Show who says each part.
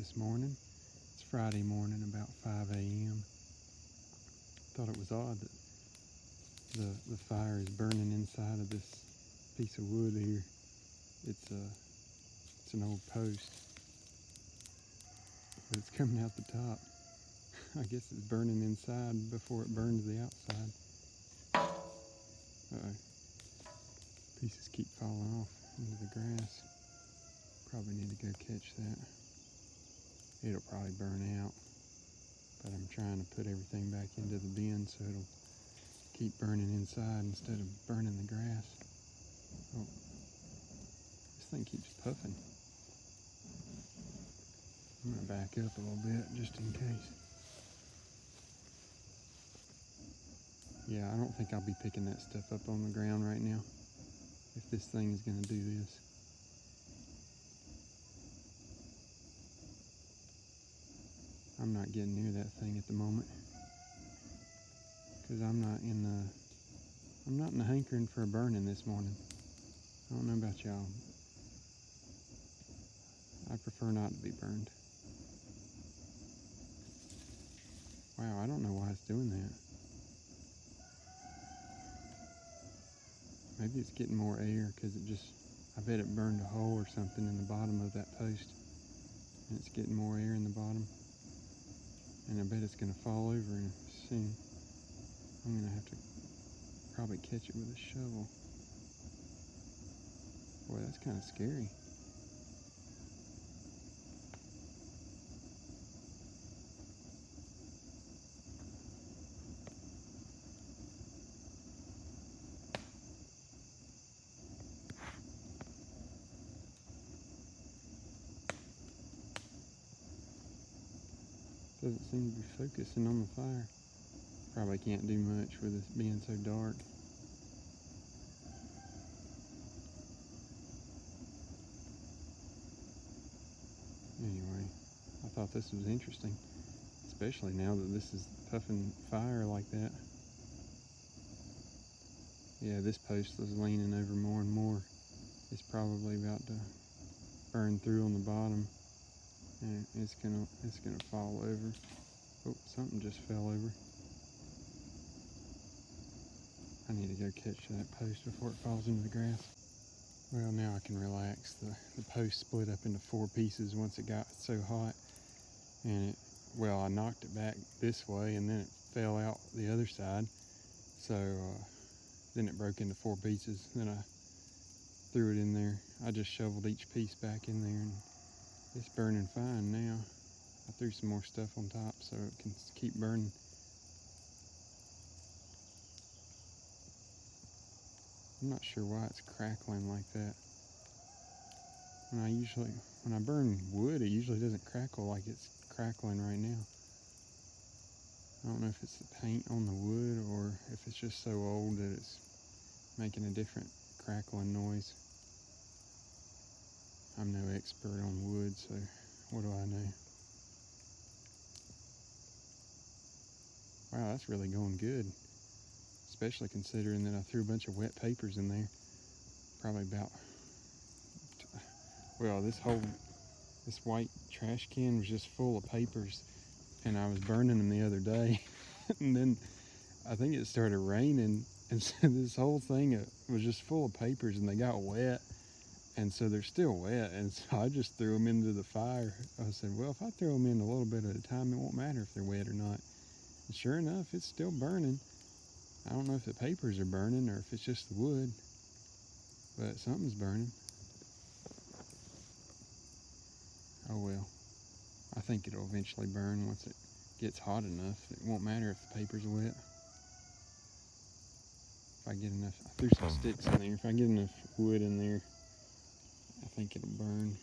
Speaker 1: this morning. It's Friday morning, about 5 a.m. Thought it was odd that the fire is burning inside of this piece of wood here. It's an old post, but it's coming out the top. I guess it's burning inside before it burns the outside. Uh-oh. Pieces keep falling off into the grass. Probably need to go catch that. It'll probably burn out, but I'm trying to put everything back into the bin so it'll keep burning inside instead of burning the grass. Oh, this thing keeps puffing. I'm gonna back up a little bit just in case. Yeah, I don't think I'll be picking that stuff up on the ground right now if this thing is gonna do this. I'm not getting near that thing at the moment because I'm not in the hankering for a burning this morning. I don't know about y'all. I prefer not to be burned. Wow, I don't know why it's doing that. Maybe it's getting more air because I bet it burned a hole or something in the bottom of that post. And it's getting more air in the bottom. And I bet it's going to fall over soon. I'm going to have to probably catch it with a shovel. Boy, that's kind of scary. Doesn't seem to be focusing on the fire. Probably can't do much with it being so dark. Anyway, I thought this was interesting, especially now that this is puffing fire like that. Yeah, this post was leaning over more and more. It's probably about to burn through on the bottom, and it's gonna fall over. Oh, something just fell over. I need to go catch that post before it falls into the grass. Well, now I can relax. The post split up into 4 pieces once it got so hot, and I knocked it back this way, and then it fell out the other side. So then it broke into 4 pieces. Then I threw it in there. I just shoveled each piece back in there, and it's burning fine now. I threw some more stuff on top so it can keep burning. I'm not sure why it's crackling like that. When I burn wood, it usually doesn't crackle like it's crackling right now. I don't know if it's the paint on the wood or if it's just so old that it's making a different crackling noise. I'm no expert on wood, so what do I know? Wow, that's really going good. Especially considering that I threw a bunch of wet papers in there. Probably about, this white trash can was just full of papers, and I was burning them the other day. And then I think it started raining, and so this whole thing was just full of papers, and they got wet, and so they're still wet, and so I just threw them into the fire. I said, well, if I throw them in a little bit at a time, it won't matter if they're wet or not. And sure enough, it's still burning. I don't know if the papers are burning or if it's just the wood, but something's burning. Oh well, I think it'll eventually burn once it gets hot enough. It won't matter if the paper's wet. If I get enough, I threw some sticks in there. If I get enough wood in there, I think it'll burn.